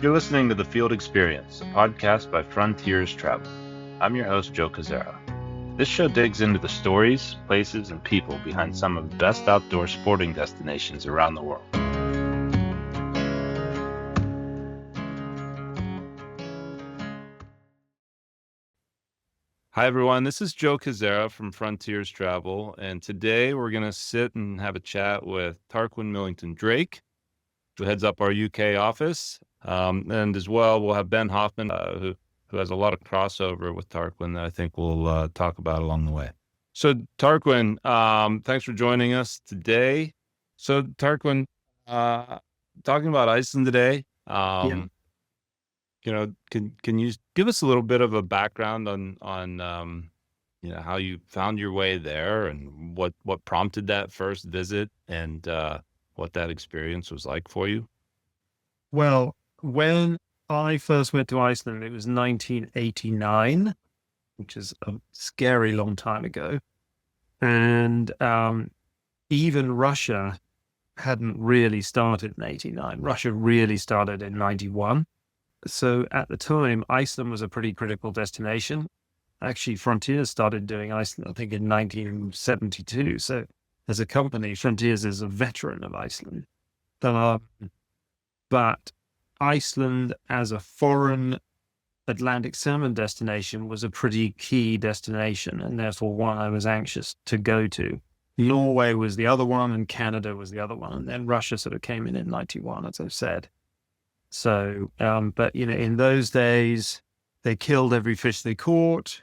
You're listening to The Field Experience, a podcast by Frontiers Travel. I'm your host, Joe Koziara. This show digs into the stories, places, and people behind some of the best outdoor sporting destinations around the world. Hi, everyone. This is Joe Koziara from Frontiers Travel, and today we're going to sit and have a chat with Tarquin Millington Drake, who heads up our UK office. And as well, we'll have Ben Hoffman, who has a lot of crossover with Tarquin that I think we'll talk about along the way. So Tarquin, thanks for joining us today. So Tarquin, talking about Iceland today, can you give us a little bit of a background on how you found your way there and what prompted that first visit and what that experience was like for you? Well, when I first went to Iceland, it was 1989, which is a scary long time ago. And even Russia hadn't really started in 89. Russia really started in 91. So at the time, Iceland was a pretty critical destination. Actually, Frontiers started doing Iceland, I think, in 1972. So as a company, Frontiers is a veteran of Iceland. But Iceland as a foreign Atlantic salmon destination was a pretty key destination, and therefore one I was anxious to go to. Norway was the other one, and Canada was the other one. And then Russia sort of came in 91, as I've said. So, but, in those days, they killed every fish they caught.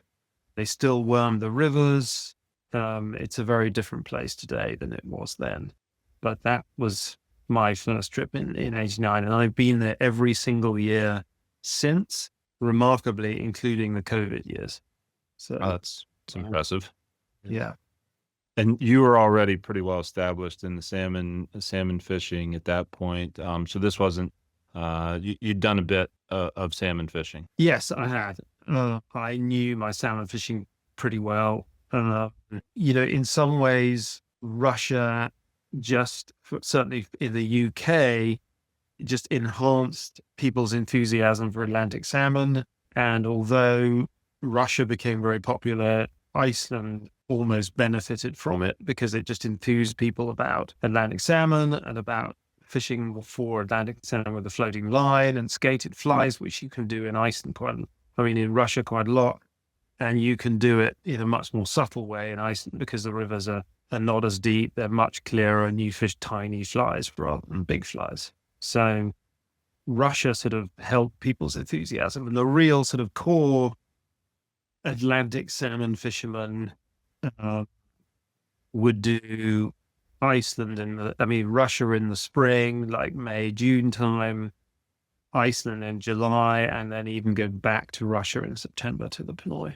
They still wormed the rivers. It's a very different place today than it was then. But that was my first trip in 89, and I've been there every single year since, remarkably, including the COVID years. So that's impressive. Yeah. And you were already pretty well established in the salmon fishing at that point. So this wasn't, you'd done a bit of salmon fishing. Yes, I had. I knew my salmon fishing pretty well. In some ways, Russia certainly in the UK, just enhanced people's enthusiasm for Atlantic salmon. And although Russia became very popular, Iceland almost benefited from it because it just enthused people about Atlantic salmon and about fishing for Atlantic salmon with a floating line and skated flies, which you can do in Iceland in Russia quite a lot. And you can do it in a much more subtle way in Iceland because the rivers are not as deep. They're much clearer, and you fish tiny flies rather than big flies. So Russia sort of helped people's enthusiasm. And the real sort of core Atlantic salmon fishermen would do Iceland Russia in the spring, like May, June time, Iceland in July, and then even go back to Russia in September to the Pinoy.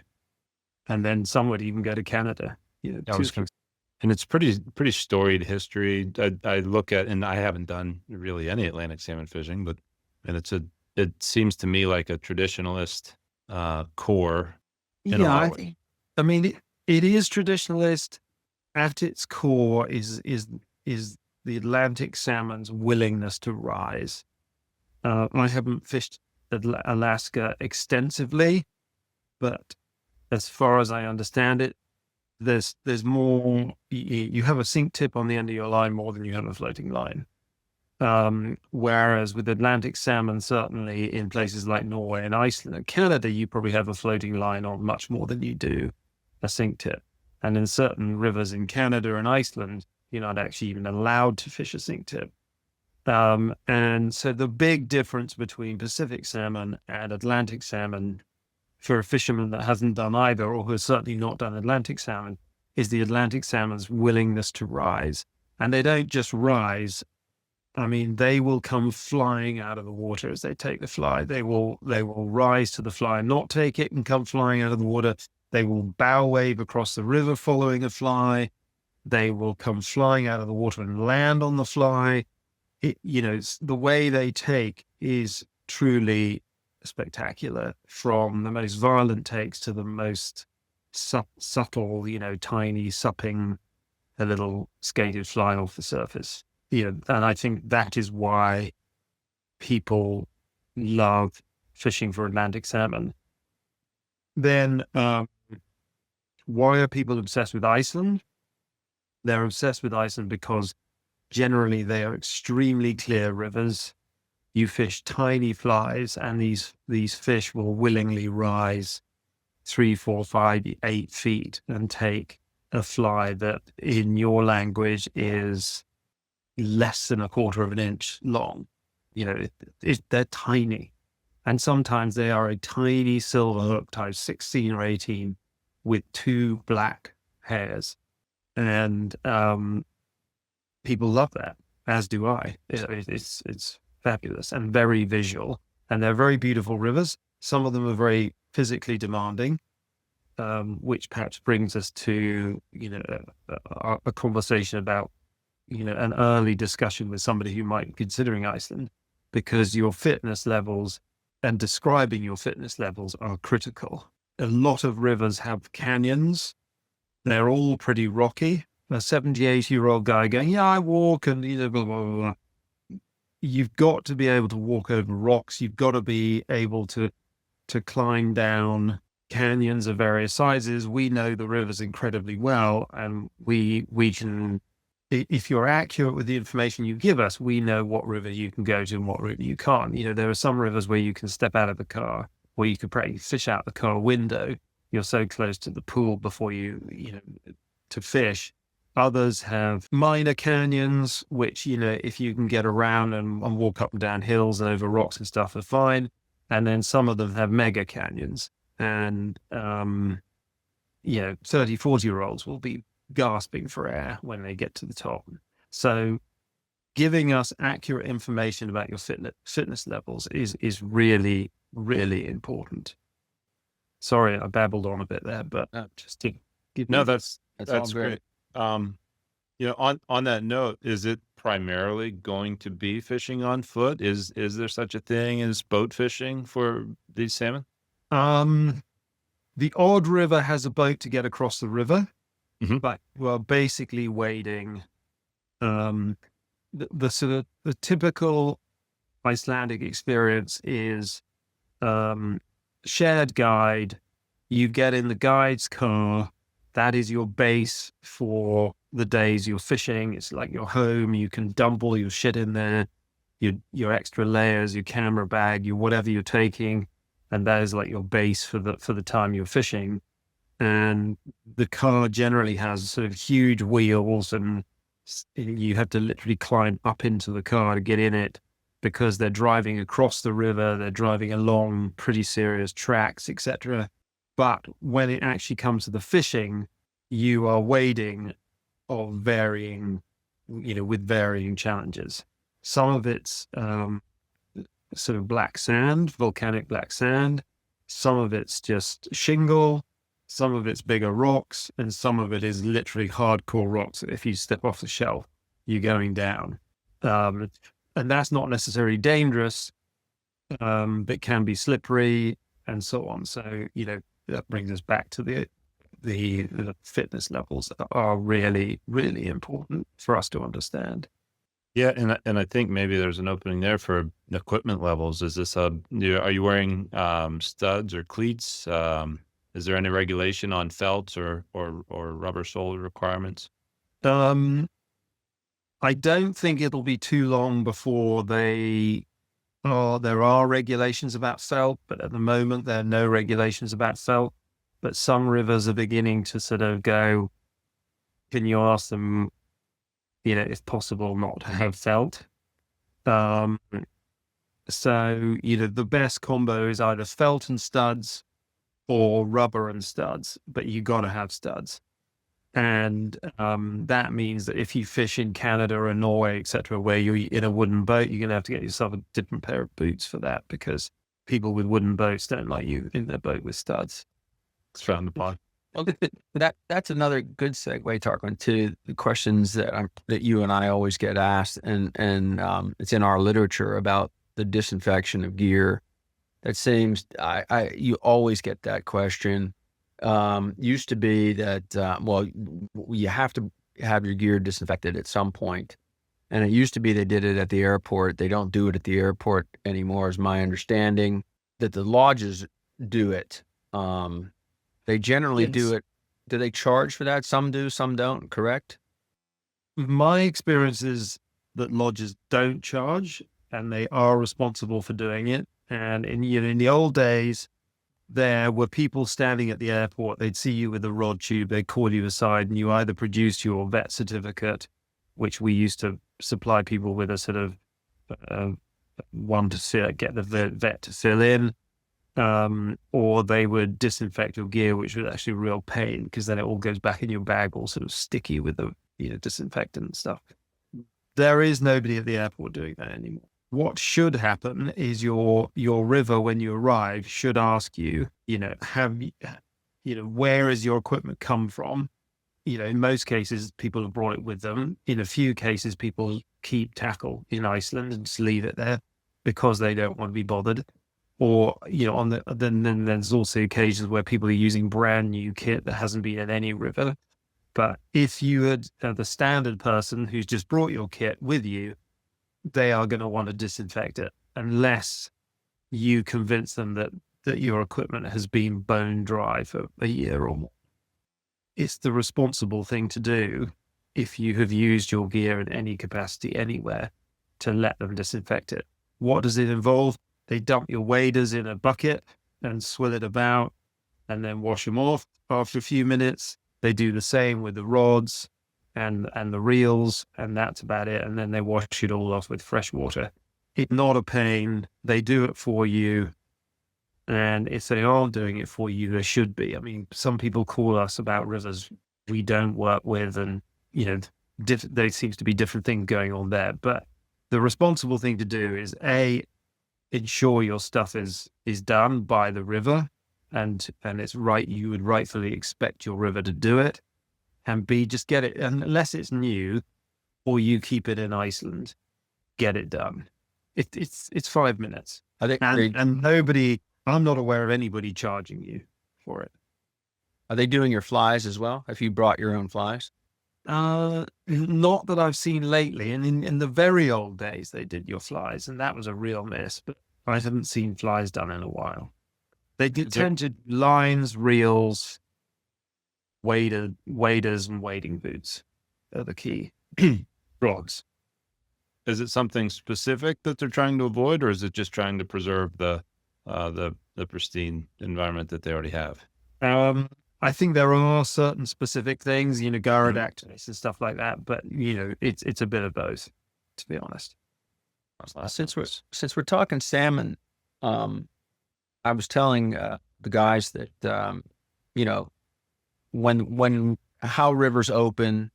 And then some would even go to Canada. And it's pretty storied history. I look at, and I haven't done really any Atlantic salmon fishing, it seems to me like a traditionalist core. It is traditionalist. At its core is the Atlantic salmon's willingness to rise. I haven't fished Alaska extensively, but as far as I understand it, there's more. You have a sink tip on the end of your line more than you have a floating line. Whereas with Atlantic salmon, certainly in places like Norway and Iceland and Canada, you probably have a floating line on much more than you do a sink tip. And in certain rivers in Canada and Iceland, you're not actually even allowed to fish a sink tip. And so the big difference between Pacific salmon and Atlantic salmon for a fisherman that hasn't done either, or who has certainly not done Atlantic salmon, is the Atlantic salmon's willingness to rise. And they don't just rise. They will come flying out of the water as they take the fly. They will rise to the fly and not take it and come flying out of the water. They will bow wave across the river following a fly. They will come flying out of the water and land on the fly. The way they take is truly spectacular, from the most violent takes to the most subtle, tiny supping a little skated fly off the surface. And I think that is why people love fishing for Atlantic salmon. Then why are people obsessed with Iceland? They're obsessed with Iceland because generally they are extremely clear rivers. You fish tiny flies, and these fish will willingly rise 3, 4, 5, 8 feet and take a fly that in your language is less than a quarter of an inch long. They're tiny. And sometimes they are a tiny silver hook type 16 or 18 with 2 black hairs. And people love that, as do I. It's fabulous and very visual. And they're very beautiful rivers. Some of them are very physically demanding, which perhaps brings us to, a conversation about, an early discussion with somebody who might be considering Iceland, because your fitness levels and describing your fitness levels are critical. A lot of rivers have canyons. They're all pretty rocky. A 70, 80-year-old guy going, yeah, I walk and, blah, blah, blah, blah. You've got to be able to walk over rocks. You've got to be able to climb down canyons of various sizes. We know the rivers incredibly well, and we can, if you're accurate with the information you give us, we know what river you can go to and what river you can't. There are some rivers where you can step out of the car, where you could probably fish out the car window. You're so close to the pool before to fish. Others have minor canyons, which, if you can get around and walk up and down hills and over rocks and stuff, are fine. And then some of them have mega canyons. And, 30, 40-year-olds will be gasping for air when they get to the top. So giving us accurate information about your fitness levels is really, really important. Sorry, I babbled on a bit there, but just to give No, that's great. On that note, is it primarily going to be fishing on foot? Is there such a thing as boat fishing for these salmon? The odd river has a boat to get across the river, but we're basically wading. The sort of the typical Icelandic experience is shared guide. You get in the guide's car. That is your base for the days you're fishing. It's like your home. You can dump all your shit in there, your extra layers, your camera bag, your whatever you're taking, and that is like your base for the time you're fishing. And the car generally has sort of huge wheels, and you have to literally climb up into the car to get in it, because they're driving across the river, they're driving along pretty serious tracks, etc. But when it actually comes to the fishing, you are wading of varying, with varying challenges. Some of it's sort of black sand, volcanic black sand. Some of it's just shingle. Some of it's bigger rocks, and some of it is literally hardcore rocks. If you step off the shelf, you're going down. And that's not necessarily dangerous, but can be slippery and so on. So, that brings us back to the fitness levels that are really, really important for us to understand. Yeah, and I think maybe there's an opening there for equipment levels. Is this are you wearing studs or cleats? Is there any regulation on felts or rubber sole requirements? I don't think it'll be too long before there are regulations about felt, but at the moment there are no regulations about felt. But some rivers are beginning to sort of go, can you ask them, if possible, not to have felt? So, the best combo is either felt and studs or rubber and studs, but you got to have studs. And that means that if you fish in Canada or Norway, etc., where you're in a wooden boat, you're going to have to get yourself a different pair of boots for that, because people with wooden boats don't like you in their boat with studs. It's frowned upon. Well, that's another good segue, Tarquin, to the questions that you and I always get asked, and it's in our literature about the disinfection of gear. That seems you always get that question. Used to be that you have to have your gear disinfected at some point, And it used to be they did it at the airport. They don't do it at the airport anymore, is my understanding. That the lodges do it. They generally do it. Do they charge for that? Some do, some don't, correct? My experience is that lodges don't charge, and they are responsible for doing it. And in the old days, there were people standing at the airport. They'd see you with a rod tube. They'd call you aside, and you either produced your vet certificate, which we used to supply people with a sort of one to get the vet to fill in, or they would disinfect your gear, which was actually a real pain because then it all goes back in your bag, all sort of sticky with the disinfectant and stuff. There is nobody at the airport doing that anymore. What should happen is your river, when you arrive, should ask you, where has your equipment come from? In most cases, people have brought it with them. In a few cases, people keep tackle in Iceland and just leave it there because they don't want to be bothered. Or, then there's also occasions where people are using brand new kit that hasn't been in any river. But if you had the standard person who's just brought your kit with you, they are going to want to disinfect it unless you convince them that your equipment has been bone dry for a year or more. It's the responsible thing to do if you have used your gear in any capacity anywhere to let them disinfect it. What does it involve? They dump your waders in a bucket and swill it about and then wash them off after a few minutes. They do the same with the rods and the reels, and that's about it. And then they wash it all off with fresh water. It's not a pain. They do it for you. And if they aren't doing it for you, they should be. I mean, some people call us about rivers we don't work with, and, there seems to be different things going on there. But the responsible thing to do is, A, ensure your stuff is done by the river, and it's right. You would rightfully expect your river to do it. And B, just get it, unless it's new or you keep it in Iceland, get it done. It's 5 minutes. I think, and nobody, I'm not aware of anybody charging you for it. Are they doing your flies as well? Have you brought your own flies? Not that I've seen lately. And in the very old days, they did your flies, and that was a real miss. But I haven't seen flies done in a while. They tend to lines, reels, waders, and wading boots are the key rods. Is it something specific that they're trying to avoid, or is it just trying to preserve the pristine environment that they already have? I think there are certain specific things, Gyrodactylus and stuff like that, but it's a bit of both, to be honest. Since we're talking salmon, I was telling the guys that when how rivers open,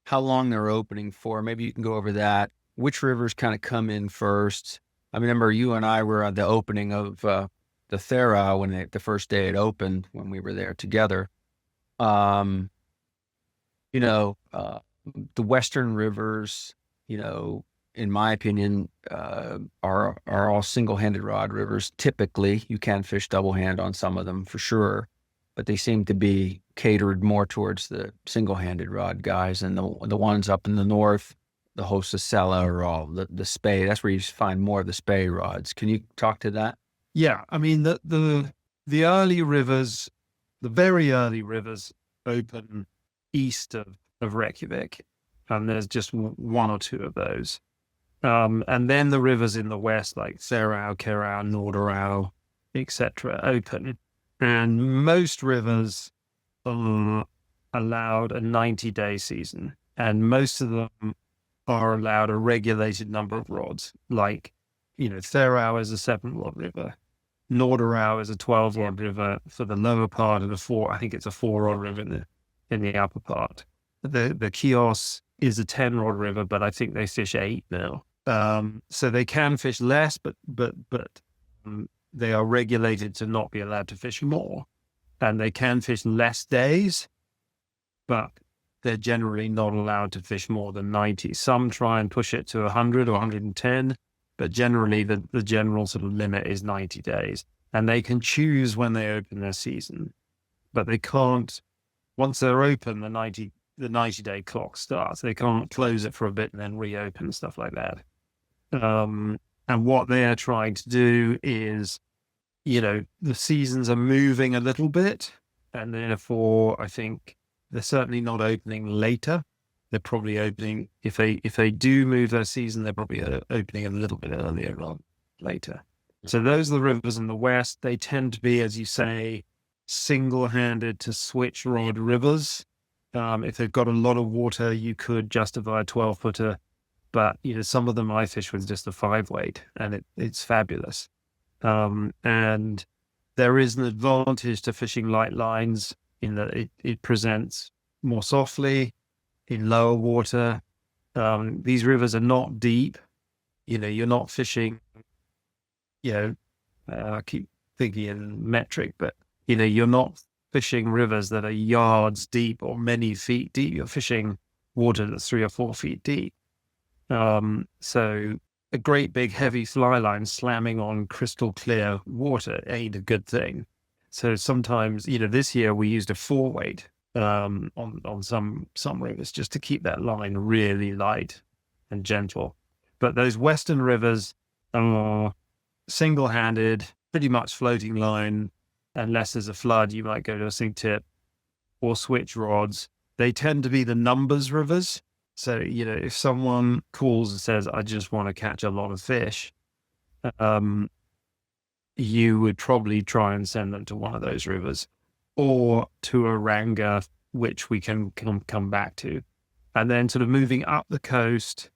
how long they're opening for. Maybe you can go over that. Which rivers kind of come in first? I remember you and I were at the opening of the Thera when the first day it opened, when we were there together. The Western rivers, in my opinion, are all single-handed rod rivers. Typically, you can fish double-hand on some of them for sure, but they seem to be catered more towards the single-handed rod guys. And the ones up in the north, the Hostacella, are all the spey. That's where you find more of the spey rods. Can you talk to that? Yeah, I mean the early rivers, the very early rivers, open east of Reykjavik, and there's just one or two of those. And then the rivers in the west, like Thera, Kerau, Norderau, etc., open. And most rivers are allowed a 90-day season, and most of them are allowed a regulated number of rods. Like, Thera is a 7-rod river. Norderau is a 12-rod river for the lower part, and I think it's a 4-rod river in the upper part. The Chios is a 10-rod river, but I think they fish 8 now. So they can fish less, but they are regulated to not be allowed to fish more. And they can fish less days, but they're generally not allowed to fish more than 90. Some try and push it to 100 or 110, but generally the general sort of limit is 90 days. And they can choose when they open their season, but they can't, once they're open, the the 90-day clock starts. They can't close it for a bit and then reopen, stuff like that. And what they're trying to do is, the seasons are moving a little bit, and therefore I think they're certainly not opening later. They're probably opening, if they do move their season, they're probably opening a little bit earlier rather than later. So those are the rivers in the west. They tend to be, as you say, single-handed to switch rod rivers. If they've got a lot of water, you could justify a 12-footer, but some of them I fish with just a 5-weight, and it's fabulous. And there is an advantage to fishing light lines in that it presents more softly in lower water. These rivers are not deep. You're not fishing, I keep thinking in metric, but you're not fishing rivers that are yards deep or many feet deep. You're fishing water that's 3 or 4 feet deep. So a great big heavy fly line slamming on crystal clear water ain't a good thing. So sometimes, this year we used a 4-weight on some rivers just to keep that line really light and gentle. But those western rivers are single-handed, pretty much floating line. Unless there's a flood, you might go to a sink tip or switch rods. They tend to be the numbers rivers. So, if someone calls and says, I just want to catch a lot of fish, you would probably try and send them to one of those rivers or to a Ranga, which we can come back to. And then sort of moving up the coast,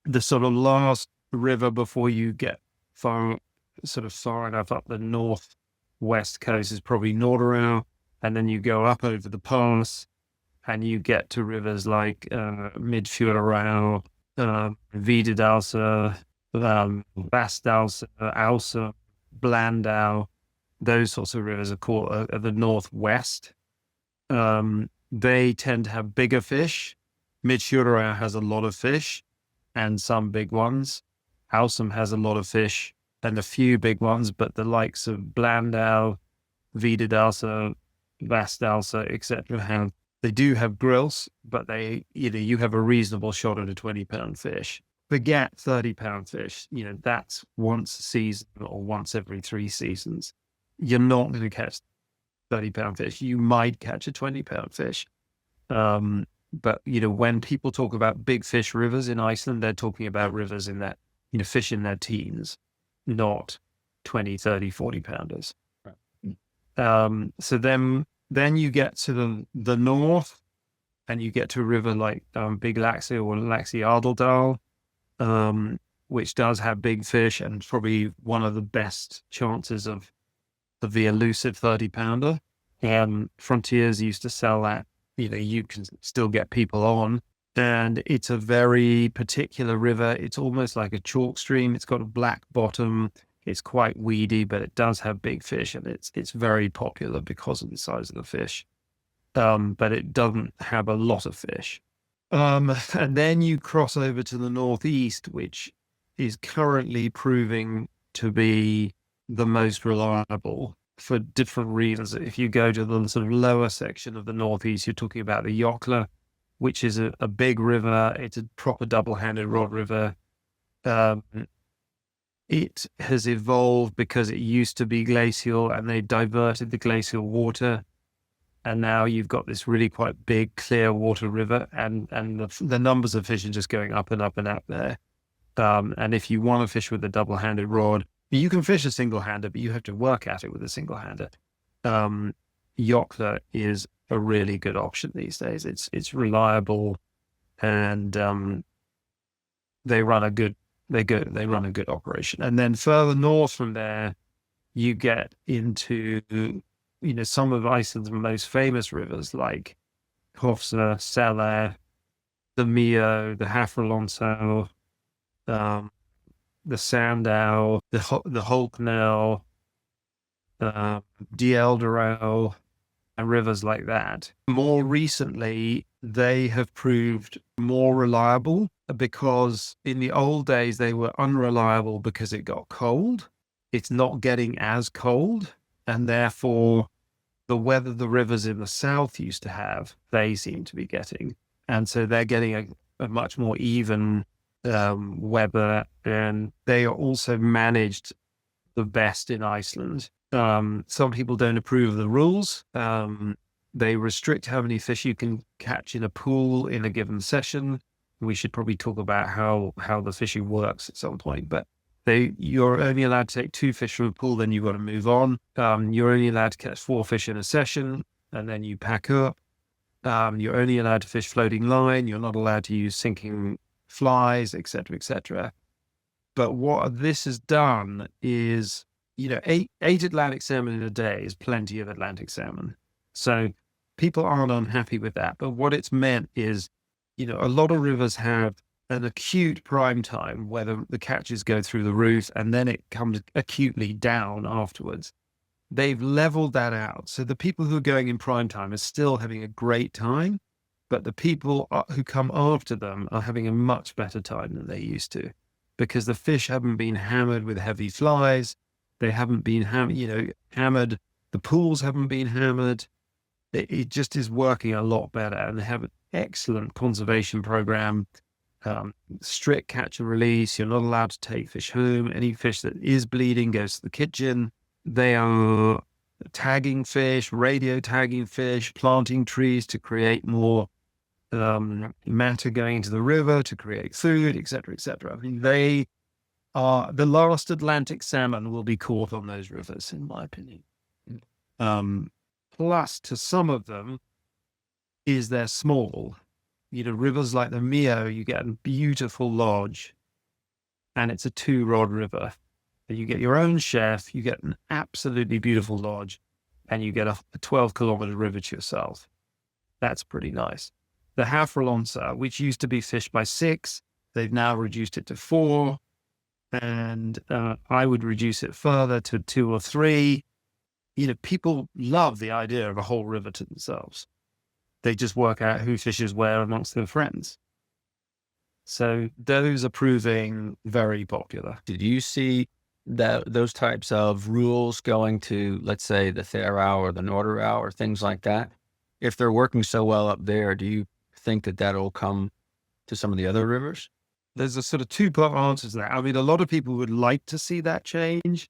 the sort of last river before you get far enough up the northwest coast is probably Norderau. And then you go up over the pass and you get to rivers like Midfjordarau, Videdalsa, Vassdalsa, Alsa, Blandau. Those sorts of rivers are called the northwest. They tend to have bigger fish. Midfjordarau has a lot of fish and some big ones. Alsum has a lot of fish and a few big ones, but the likes of Blandau, Videdalsa, Vassdalsa, etc. They do have grills, but you have a reasonable shot at a 20-pound fish. Forget 30-pound fish. That's once a season or once every 3 seasons. You're not going to catch 30-pound fish. You might catch a 20-pound fish. But, when people talk about big fish rivers in Iceland, they're talking about rivers in that, fish in their teens, not 20, 30, 40-pounders. Right. So then you get to the north and you get to a river like Big Laxey or Laxey Ardeldal, which does have big fish and probably one of the best chances of the elusive 30-pounder. Frontiers used to sell that. You can still get people on. And it's a very particular river. It's almost like a chalk stream. It's got a black bottom. It's quite weedy, but it does have big fish, and it's very popular because of the size of the fish. But it doesn't have a lot of fish. And then you cross over to the northeast, which is currently proving to be the most reliable for different reasons. If you go to the sort of lower section of the northeast, you're talking about the Jokla, which is a big river. It's a proper double-handed rod river. It has evolved because it used to be glacial and they diverted the glacial water. And now you've got this really quite big, clear water river, and the numbers of fish are just going up and up and up there. And if you want to fish with a double-handed rod, you can fish a single-hander, but you have to work at it with a single-hander. Jokla is a really good option these days. It's reliable, and they run a good operation. And then further north from there, you get into some of Iceland's most famous rivers like Hofsá, Sella, the Mio, the Hafralonsá, the Sandau, the Holknell, Dieldorau, and rivers like that. More recently, they have proved more reliable because in the old days they were unreliable because it got cold. It's not getting as cold, and therefore the weather the rivers in the south used to have, they seem to be getting. And so they're getting a much more even weather, and they are also managed the best in Iceland. Some people don't approve of the rules. They restrict how many fish you can catch in a pool in a given session. We should probably talk about how the fishing works at some point, but you're only allowed to take 2 fish from a pool, then you've got to move on. You're only allowed to catch 4 fish in a session, and then you pack up. You're only allowed to fish floating line. You're not allowed to use sinking flies, etc., etc. But what this has done is, eight Atlantic salmon in a day is plenty of Atlantic salmon. So people aren't unhappy with that. But what it's meant is, a lot of rivers have an acute prime time where the catches go through the roof, and then it comes acutely down afterwards. They've leveled that out. So the people who are going in prime time are still having a great time, but the people who come after them are having a much better time than they used to, because the fish haven't been hammered with heavy flies. They haven't been hammered. The pools haven't been hammered. It just is working a lot better. And they have an excellent conservation program, strict catch and release. You're not allowed to take fish home. Any fish that is bleeding goes to the kitchen. They are tagging fish, radio tagging fish, planting trees to create more matter going into the river to create food, etc., etc. I mean, they are the last Atlantic salmon will be caught on those rivers, in my opinion. Plus, to some of them, is they're small. Rivers like the Mio, you get a beautiful lodge, and it's a 2-rod river. You get your own chef, you get an absolutely beautiful lodge, and you get a 12-kilometer river to yourself. That's pretty nice. The Hafralonsa, which used to be fished by 6, they've now reduced it to 4, and I would reduce it further to 2 or 3. People love the idea of a whole river to themselves. They just work out who fishes where amongst their friends. So those are proving very popular. Did you see those types of rules going to, let's say, the Thurau or the Norderau or things like that? If they're working so well up there, do you think that that'll come to some of the other rivers? There's a sort of 2-part answer to that. I mean, a lot of people would like to see that change,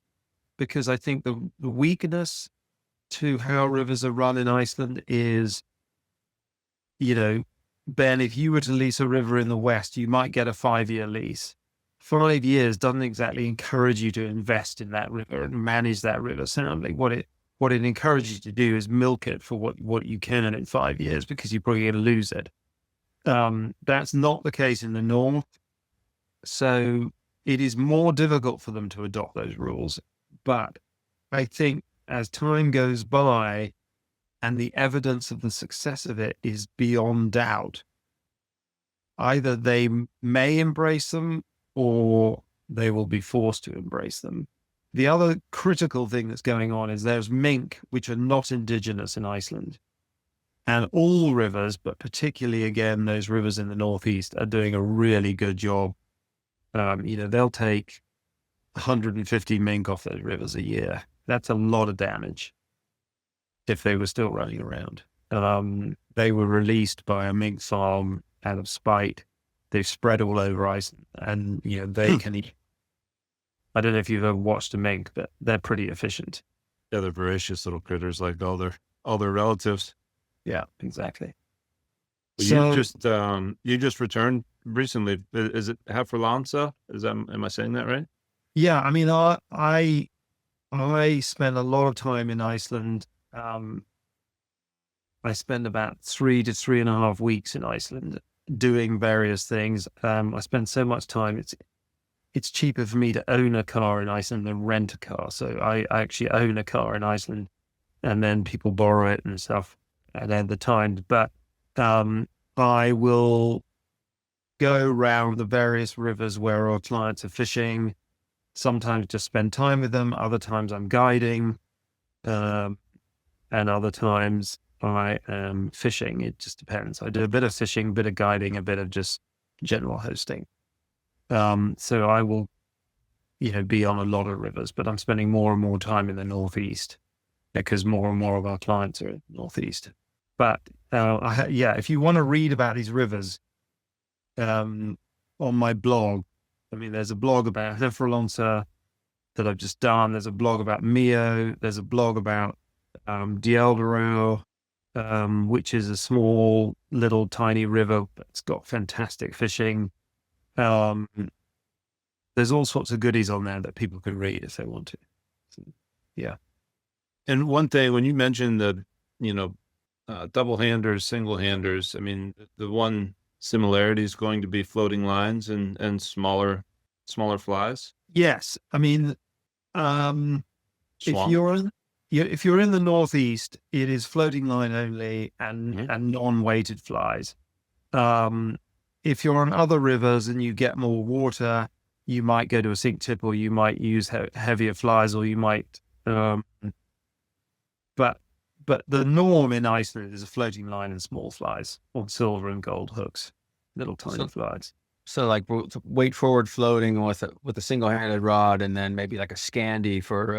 because I think the weakness to how rivers are run in Iceland is, Ben, if you were to lease a river in the West, you might get a 5-year lease. 5 years doesn't exactly encourage you to invest in that river and manage that river soundly. What it encourages you to do is milk it for what you can in 5 years, because you're probably going to lose it. That's not the case in the North. So it is more difficult for them to adopt those rules. But I think as time goes by and the evidence of the success of it is beyond doubt, either they may embrace them or they will be forced to embrace them. The other critical thing that's going on is there's mink, which are not indigenous in Iceland. And all rivers, but particularly, again, those rivers in the Northeast, are doing a really good job. They'll take 150 mink off those rivers a year. That's a lot of damage if they were still running around. They were released by a mink farm out of spite. They've spread all over Iceland, and they can eat. I don't know if you've ever watched a mink, but they're pretty efficient. Yeah, they're voracious little critters like all their relatives. Yeah, exactly. So, you just returned recently. Is it Hafralonsa? Am I saying that right? Yeah, I mean, I spent a lot of time in Iceland. I spent about 3 to 3.5 weeks in Iceland doing various things. I spend so much time. It's cheaper for me to own a car in Iceland than rent a car. So I actually own a car in Iceland, and then people borrow it and stuff at other times. But I will go around the various rivers where our clients are fishing. Sometimes just spend time with them. Other times I'm guiding, and other times I am fishing. It just depends. I do a bit of fishing, a bit of guiding, a bit of just general hosting. So I will, be on a lot of rivers, but I'm spending more and more time in the Northeast because more and more of our clients are in the Northeast. But if you want to read about these rivers, on my blog, I mean, there's a blog about Heffrelonsa that I've just done. There's a blog about Mio. There's a blog about Dieldero, which is a small, little, tiny river, but it's got fantastic fishing. There's all sorts of goodies on there that people can read if they want to. So, yeah. And one thing, when you mentioned the, double handers, single handers, I mean, the one similarity is going to be floating lines and smaller flies. Yes. I mean, if Swamp. you're in the Northeast, it is floating line only and non-weighted flies. If you're on other rivers and you get more water, you might go to a sink tip, or you might use heavier flies, or you might. But the norm in Iceland is a floating line and small flies on silver and gold hooks, little tiny flies. So like weight forward floating with a single-handed rod, and then maybe like a Scandi for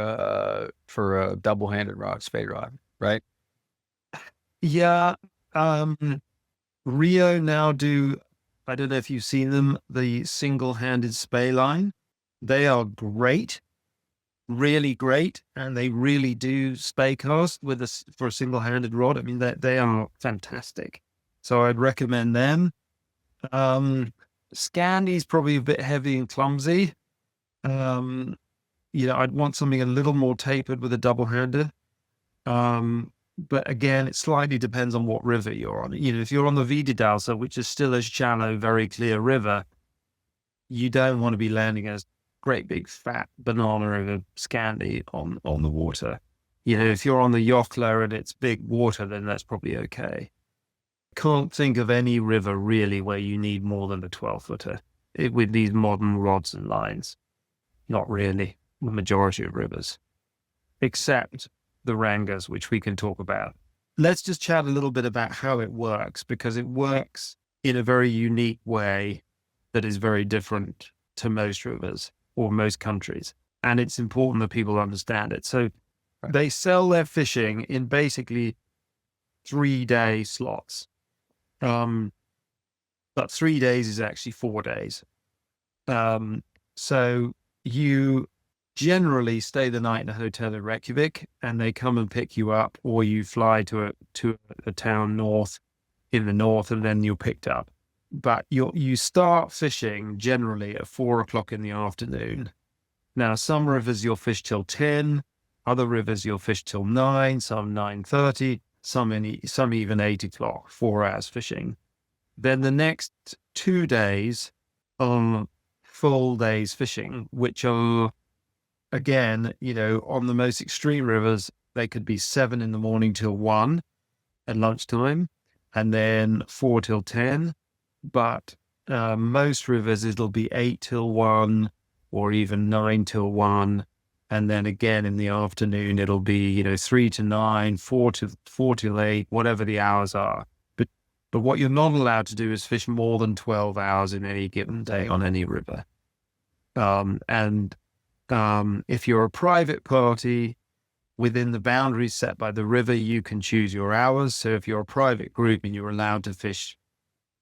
a double-handed rod, spade rod, right? Yeah. Rio now do, I don't know if you've seen them, the single-handed spay line. They are great, really great, and they really do spay cast for a single-handed rod. I mean, they are fantastic. So I'd recommend them. Scandi's probably a bit heavy and clumsy. I'd want something a little more tapered with a double-hander. But again, it slightly depends on what river you're on. If you're on the Vididalsa, which is still a shallow, very clear river, you don't want to be landing a great big fat banana of a Scandi on the water. If you're on the Jokla and it's big water, then that's probably okay. Can't think of any river really where you need more than a 12-footer with these modern rods and lines. Not really, the majority of rivers, except the Rangas, which we can talk about. Let's just chat a little bit about how it works, because it works in a very unique way that is very different to most rivers or most countries. And it's important that people understand it. So they sell their fishing in basically 3-day slots. But 3 days is actually 4 days. So you generally stay the night in a hotel in Reykjavik, and they come and pick you up, or you fly to a town in the north, and then you're picked up. But you start fishing generally at 4:00 in the afternoon. Now, some rivers you'll fish till 10, other rivers you'll fish till 9, some 9:30, some even 8:00, 4 hours fishing. Then the next 2 days are full days fishing, which are, again, on the most extreme rivers, they could be 7 in the morning till 1 at lunchtime, and then 4 till 10. But most rivers, it'll be 8 till 1, or even 9 till 1. And then again in the afternoon, it'll be, 3 to 9, 4 till 8, whatever the hours are. But what you're not allowed to do is fish more than 12 hours in any given day on any river. If you're a private party, within the boundaries set by the river, you can choose your hours. So if you're a private group and you're allowed to fish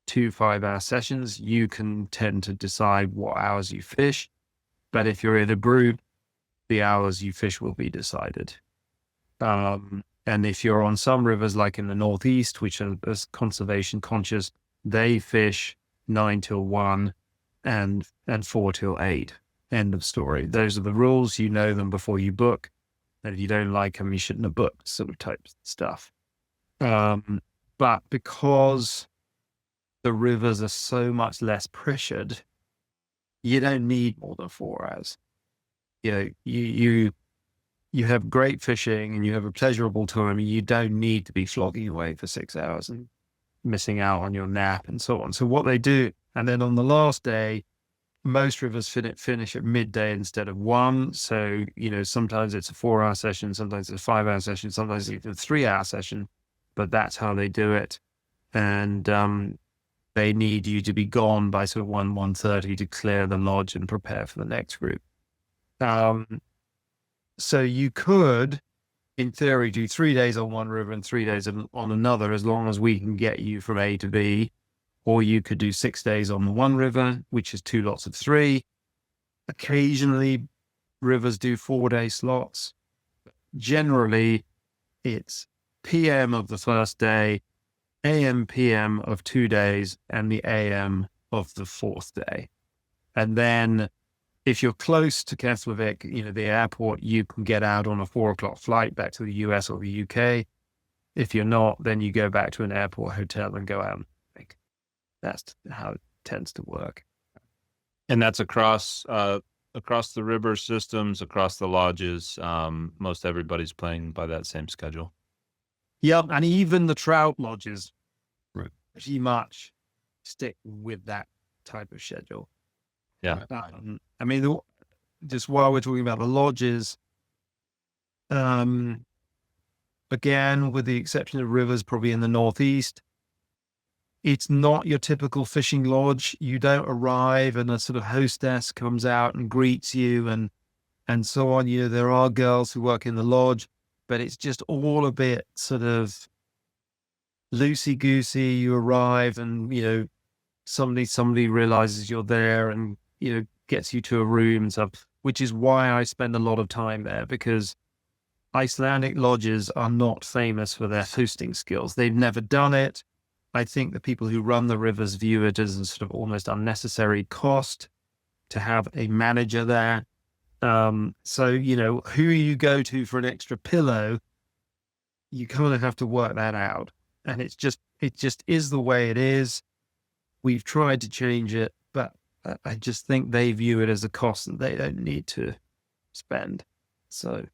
2 5-hour sessions, you can tend to decide what hours you fish. But if you're in a group, the hours you fish will be decided. And if you're on some rivers, like in the Northeast, which are conservation conscious, they fish 9 till 1 and 4 till 8. End of story. Those are the rules. You know them before you book. And if you don't like them, you shouldn't have booked, sort of type stuff. But because the rivers are so much less pressured, you don't need more than 4 hours. You have great fishing and you have a pleasurable time, and you don't need to be flogging away for 6 hours and missing out on your nap and so on. So what they do, and then on the last day, most rivers finish at midday instead of 1. So, sometimes it's a 4-hour session, sometimes it's a 5-hour session, sometimes it's a 3-hour session, but that's how they do it. And they need you to be gone by sort of 1:30 to clear the lodge and prepare for the next group. So you could in theory, do 3 days on one river and 3 days on another, as long as we can get you from A to B. Or you could do 6 days on the one river, which is 2 lots of 3. Occasionally, rivers do 4-day slots. Generally, it's PM of the first day, AM, PM of 2 days, and the AM of the 4th day. And then if you're close to Keflavik, the airport, you can get out on a 4:00 flight back to the US or the UK. If you're not, then you go back to an airport hotel and go out. That's how it tends to work. And that's across the river systems, across the lodges. Most everybody's playing by that same schedule. Yep, and even the trout lodges Right. pretty much stick with that type of schedule. Yeah. I mean, just while we're talking about the lodges, again, with the exception of rivers, probably in the Northeast, it's not your typical fishing lodge. You don't arrive and a sort of hostess comes out and greets you and so on. There are girls who work in the lodge, but it's just all a bit sort of loosey-goosey. You arrive and, somebody realizes you're there and, gets you to a room and stuff, which is why I spend a lot of time there, because Icelandic lodges are not famous for their hosting skills. They've never done it. I think the people who run the rivers view it as a sort of almost unnecessary cost to have a manager there. So, who you go to for an extra pillow, you kind of have to work that out. And it just is the way it is. We've tried to change it, but I just think they view it as a cost that they don't need to spend. So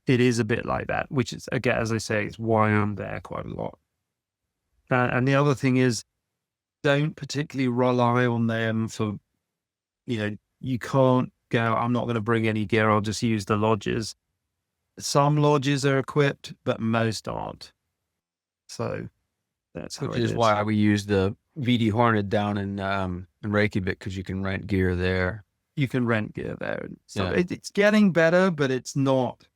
it is a bit like that, which is, again, as I say, it's why I'm there quite a lot. And the other thing is, don't particularly rely on them for, you can't go, I'm not going to bring any gear, I'll just use the lodges. Some lodges are equipped, but most aren't. So that's how Which it is why we use the VD Hornet down in Reykjavik, because you can rent gear there. You can rent gear there. So Yeah. it's getting better, but it's not.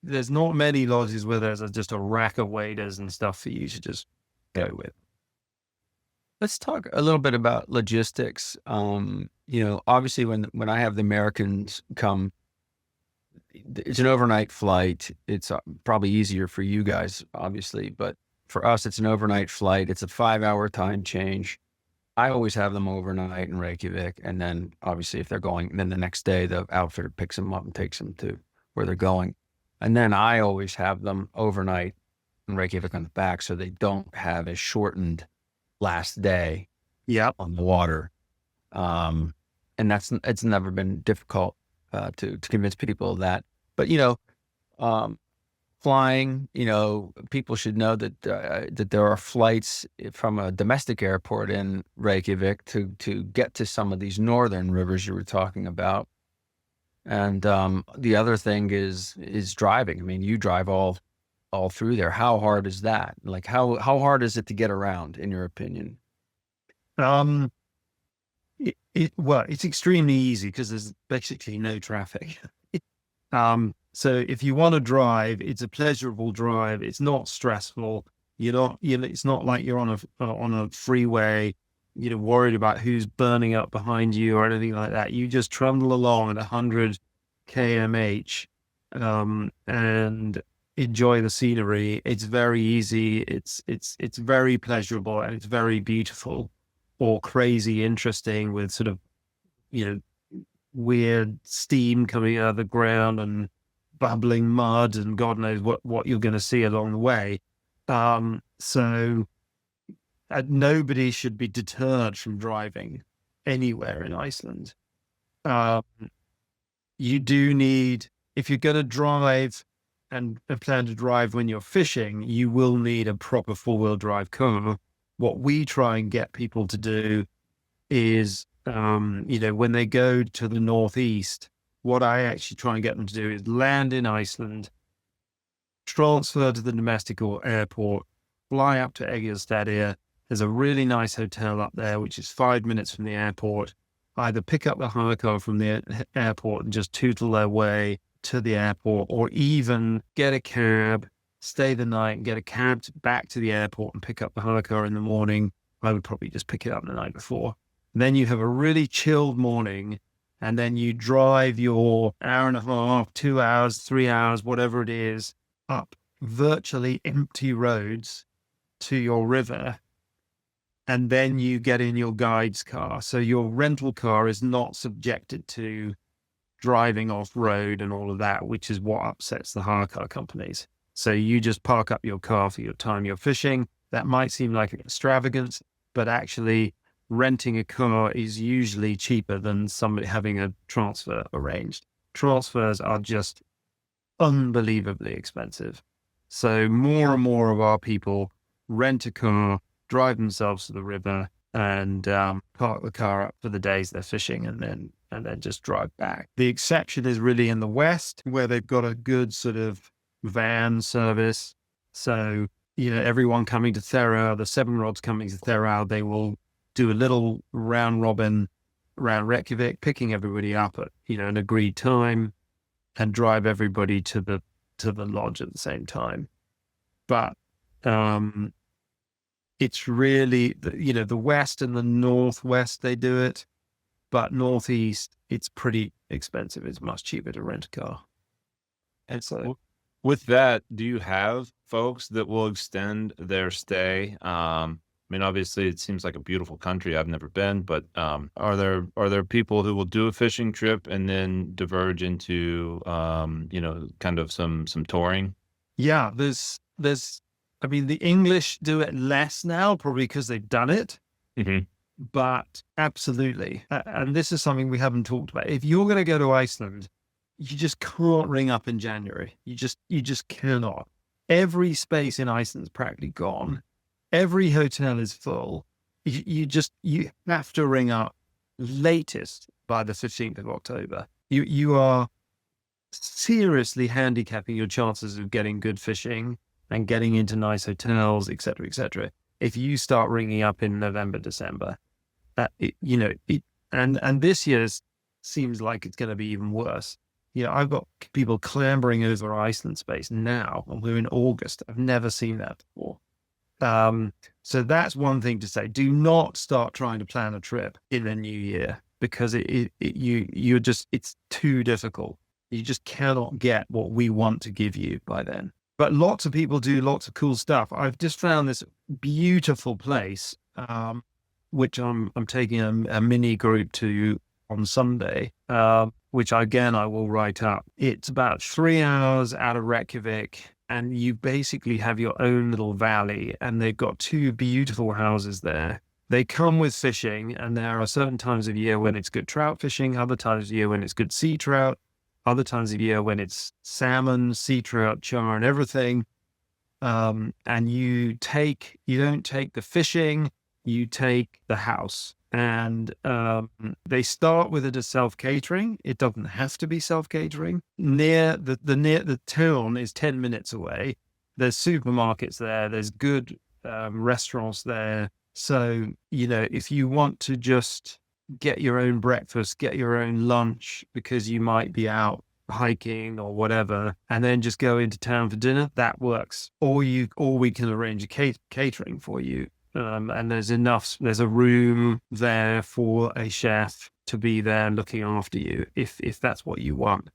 There's not many lodges where there's just a rack of waders and stuff for you to just go with. Let's talk a little bit about logistics. Obviously when I have the Americans come, it's an overnight flight. It's probably easier for you guys, obviously, but for us, it's an overnight flight. It's a 5-hour time change. I always have them overnight in Reykjavik. And then obviously if they're going, then the next day, the outfitter picks them up and takes them to where they're going. And then I always have them overnight in Reykjavik on the back, so they don't have a shortened last day on the water. And it's never been difficult to convince people of that. But, flying, people should know that that there are flights from a domestic airport in Reykjavik to get to some of these northern rivers you were talking about. And the other thing is driving. I mean, you drive all through there. How hard is that? Like, how hard is it to get around, in your opinion? Well, it's extremely easy because there's basically no traffic. So if you want to drive, it's a pleasurable drive. It's not stressful. It's not like you're on a freeway, worried about who's burning up behind you or anything like that. You just trundle along at 100 km/h, and enjoy the scenery. It's very easy. It's very pleasurable, and it's very beautiful, or crazy interesting with sort of, weird steam coming out of the ground and bubbling mud and God knows what you're going to see along the way. So nobody should be deterred from driving anywhere in Iceland. You do need, if you're going to drive and plan to drive when you're fishing, you will need a proper 4-wheel drive car. What we try and get people to do is, when they go to the Northeast, what I actually try and get them to do is land in Iceland, transfer to the domestic airport, fly up to Egilsstaðir. There's a really nice hotel up there, which is 5 minutes from the airport. Either pick up the hire car from the airport and just tootle their way to the airport, or even get a cab, stay the night and get a cab back to the airport and pick up the hire car in the morning. I would probably just pick it up the night before. Then you have a really chilled morning, and then you drive your hour and a half, 2 hours, 3 hours, whatever it is, up virtually empty roads to your river. And then you get in your guide's car. So your rental car is not subjected to driving off road and all of that, which is what upsets the hire car companies. So you just park up your car for your time you're fishing. That might seem like an extravagance, but actually renting a car is usually cheaper than somebody having a transfer arranged. Transfers are just unbelievably expensive. So more and more of our people rent a car, drive themselves to the river, and park the car up for the days they're fishing, and then just drive back. The exception is really in the West, where they've got a good sort of van service. So, everyone coming to Thera, the 7 rods coming to Thera, they will do a little round robin around Reykjavik, picking everybody up at, an agreed time, and drive everybody to the lodge at the same time. But it's really, the West and the Northwest, they do it, but Northeast, it's pretty expensive. It's much cheaper to rent a car. And so, with that, do you have folks that will extend their stay? Obviously it seems like a beautiful country. I've never been, but are there people who will do a fishing trip and then diverge into, kind of some touring? Yeah, there's, the English do it less now, probably because they've done it. Mm-hmm. But absolutely. And this is something we haven't talked about. If you're going to go to Iceland, you just can't ring up in January. You just cannot. Every space in Iceland's practically gone. Every hotel is full. You have to ring up latest by the 15th of October. You are seriously handicapping your chances of getting good fishing and getting into nice hotels, et cetera, if you start ringing up in November, December. And this year seems like it's going to be even worse. I've got people clambering over Iceland space now, and we're in August. I've never seen that before. So that's one thing to say. Do not start trying to plan a trip in the new year, because it's too difficult. You just cannot get what we want to give you by then. But lots of people do lots of cool stuff. I've just found this beautiful place, which I'm taking a mini group to on Sunday, which again I will write up. It's about 3 hours out of Reykjavik, and you basically have your own little valley, and they've got 2 beautiful houses there. They come with fishing, and there are certain times of year when it's good trout fishing, other times of year when it's good sea trout, other times of year when it's salmon, sea trout, char, and everything. And you don't take the fishing, you take the house. And they start with it as self-catering. It doesn't have to be self-catering. Near the town is 10 minutes away. There's supermarkets there. There's good restaurants there. So, if you want to just get your own breakfast, get your own lunch, because you might be out hiking or whatever, and then just go into town for dinner, that works. Or we can arrange a catering for you. And there's a room there for a chef to be there looking after you if that's what you want.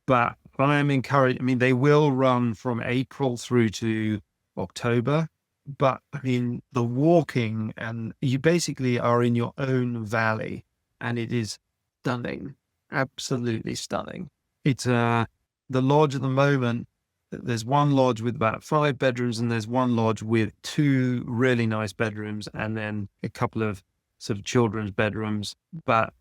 But I am encouraged. They will run from April through to October, but the walking, and you basically are in your own valley, and it is stunning, absolutely stunning. It's the lodge at the moment. There's one lodge with about 5 bedrooms, and there's one lodge with 2 really nice bedrooms, and then a couple of sort of children's bedrooms. But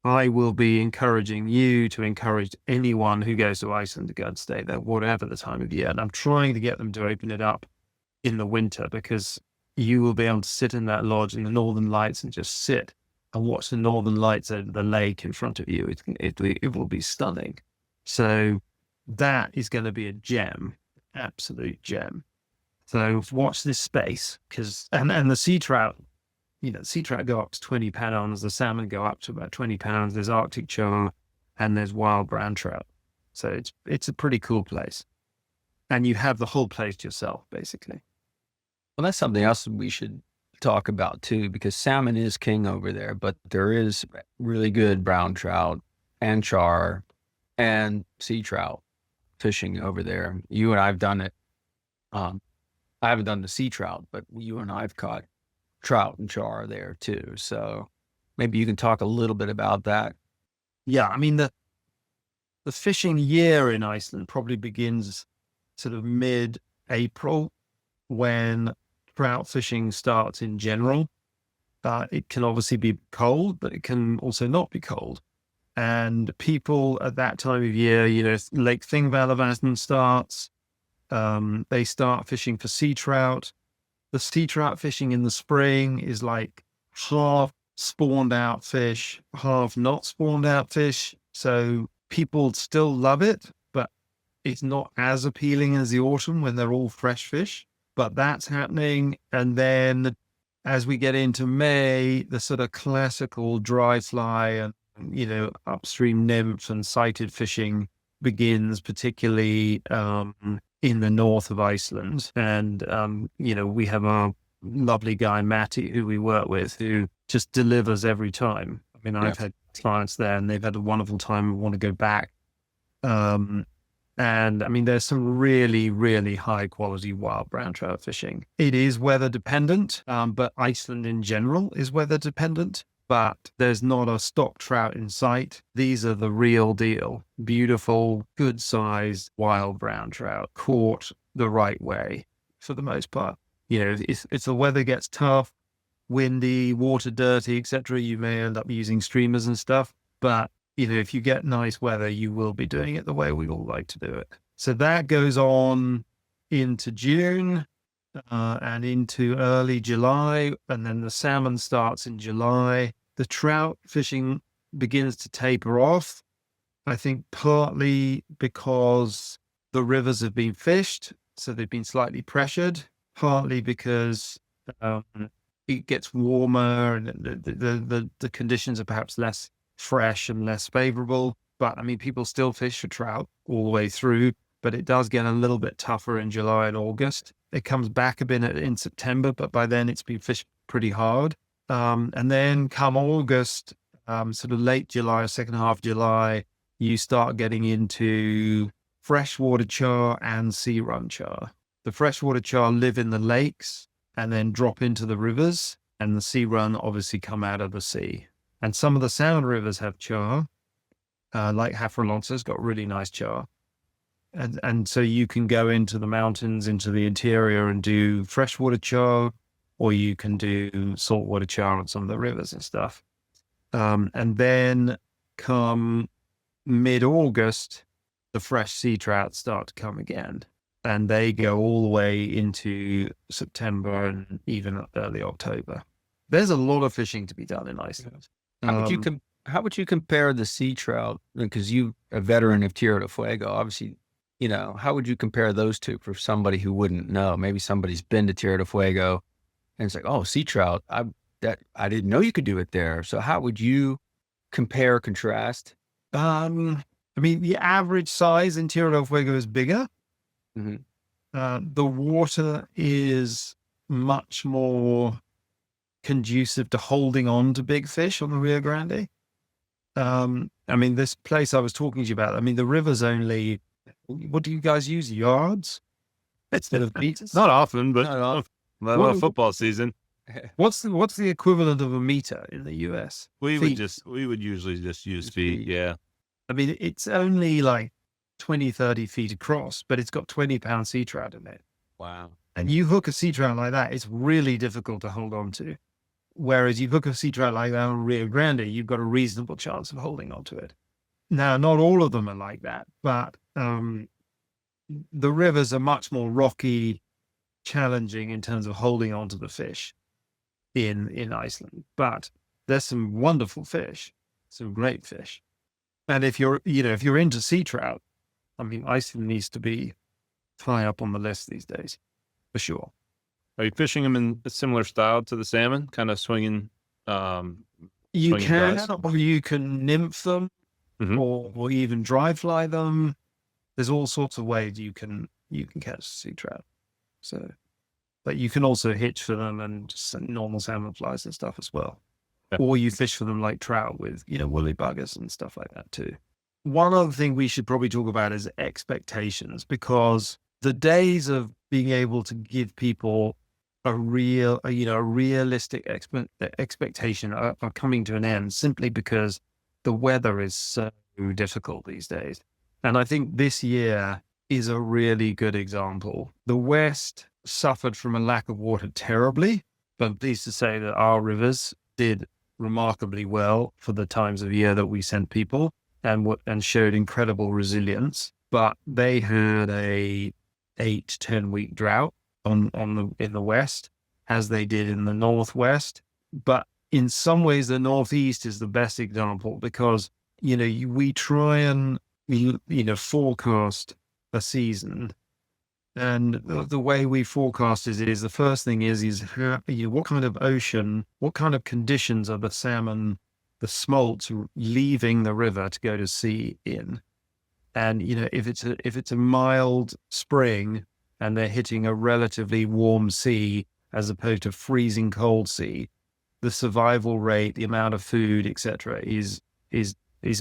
I will be encouraging you to encourage anyone who goes to Iceland to go and stay there, whatever the time of year. And I'm trying to get them to open it up in the winter, because you will be able to sit in that lodge in the Northern Lights and just sit and watch the Northern Lights over the lake in front of you. It will be stunning. So that is going to be a gem, absolute gem. So watch this space, because and the sea trout, sea trout go up to 20 pounds. The salmon go up to about 20 pounds. There's Arctic char, and there's wild brown trout. So it's a pretty cool place. And you have the whole place to yourself, basically. Well, that's something else we should talk about too, because salmon is king over there, but there is really good brown trout and char and sea trout fishing over there. You and I've done it. I haven't done the sea trout, but you and I've caught trout and char there too. So maybe you can talk a little bit about that. Yeah, I mean, the fishing year in Iceland probably begins sort of mid-April, when trout fishing starts in general. It can obviously be cold, but it can also not be cold. And people at that time of year, Lake Thingvallavatn starts. They start fishing for sea trout. The sea trout fishing in the spring is like half spawned out fish, half not spawned out fish. So people still love it, but it's not as appealing as the autumn when they're all fresh fish. But that's happening. And then as we get into May, the sort of classical dry fly and, upstream nymph and sighted fishing begins, particularly in the north of Iceland. And, we have our lovely guy, Matty, who we work with, who just delivers every time. I mean, I've had clients there and they've had a wonderful time and want to go back. And I mean, there's some really, really high quality wild brown trout fishing. It is weather dependent, but Iceland in general is weather dependent, but there's not a stock trout in sight. These are the real deal. Beautiful, good sized wild brown trout caught the right way for the most part. If the weather gets tough, windy, water dirty, etc., you may end up using streamers and stuff, but if you get nice weather, you will be doing it the way we all like to do it. So that goes on into June and into early July. And then the salmon starts in July. The trout fishing begins to taper off. I think partly because the rivers have been fished, so they've been slightly pressured, partly because it gets warmer and the conditions are perhaps less fresh and less favorable. But I mean, people still fish for trout all the way through, but it does get a little bit tougher in July and August. It comes back a bit in September, but by then it's been fished pretty hard. And then come August, sort of late July, second half July, you start getting into freshwater char and sea run char. The freshwater char live in the lakes and then drop into the rivers, and the sea run obviously come out of the sea. And some of the salmon rivers have char, like Hafralonsa's got really nice char. And so you can go into the mountains, into the interior and do freshwater char, or you can do saltwater char on some of the rivers and stuff. And then come mid-August, the fresh sea trout start to come again. And they go all the way into September and even early October. There's a lot of fishing to be done in Iceland. How would you compare the sea trout? Because you're a veteran of Tierra del Fuego, obviously. How would you compare those two for somebody who wouldn't know? Maybe somebody's been to Tierra del Fuego and it's like, oh, sea trout. I didn't know you could do it there. So how would you compare, contrast? I mean, the average size in Tierra del Fuego is bigger. Mm-hmm. The water is much more conducive to holding on to big fish on the Rio Grande. I mean, this place I was talking to you about, I mean, the river's only, what do you guys use? Yards instead of meters? Not often, but football season. What's the equivalent of a meter in the US? We would usually just use feet. Yeah. I mean, it's only like 20, 30 feet across, but it's got 20-pound sea trout in it. Wow. And you hook a sea trout like that, it's really difficult to hold on to. Whereas you hook a sea trout like that on Rio Grande, you've got a reasonable chance of holding on to it. Now, not all of them are like that, but the rivers are much more rocky, challenging in terms of holding on to the fish in Iceland. But there's some wonderful fish, some great fish. And if you're into sea trout, I mean, Iceland needs to be high up on the list these days, for sure. Are you fishing them in a similar style to the salmon, kind of swinging? You can, or you can nymph them, mm-hmm. or even dry fly them. there's all sorts of ways you can catch sea trout. So, but you can also hitch for them and just normal salmon flies and stuff as well. Yeah. Or you fish for them like trout with, woolly buggers and stuff like that too. One other thing we should probably talk about is expectations, because the days of being able to give people a realistic expectation are coming to an end, simply because the weather is so difficult these days. And I think this year is a really good example. The West suffered from a lack of water terribly, but I'm pleased to say that our rivers did remarkably well for the times of year that we sent people, and showed incredible resilience. But they had a 8-10 week drought in the West, as they did in the Northwest. But in some ways, the Northeast is the best example, because we try and forecast a season, and the way we forecast is the first thing is what kind of ocean, what kind of conditions are the salmon, the smolts leaving the river to go to sea in. And if it's a mild spring and they're hitting a relatively warm sea as opposed to freezing cold sea, the survival rate, the amount of food, etc., is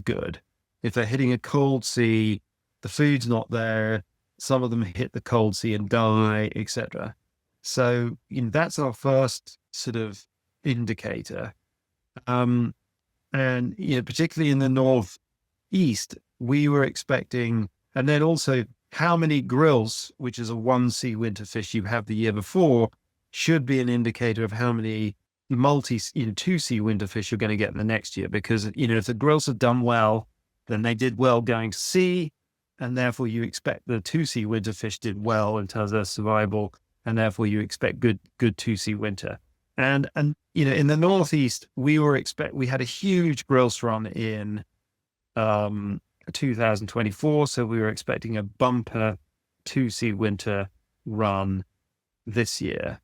good. If they're hitting a cold sea, the food's not there. Some of them hit the cold sea and die, etc. So that's our first sort of indicator. And particularly in the Northeast, we were expecting, and then also how many grills, which is a 1C winter fish you have the year before, should be an indicator of how many 2C winter fish you're going to get in the next year. Because if the grills have done well, then they did well going to sea, and therefore you expect the 2C winter fish did well in terms of survival, and therefore you expect good 2C winter. And in the Northeast, we had a huge grilse run in 2024, so we were expecting a bumper 2C winter run this year.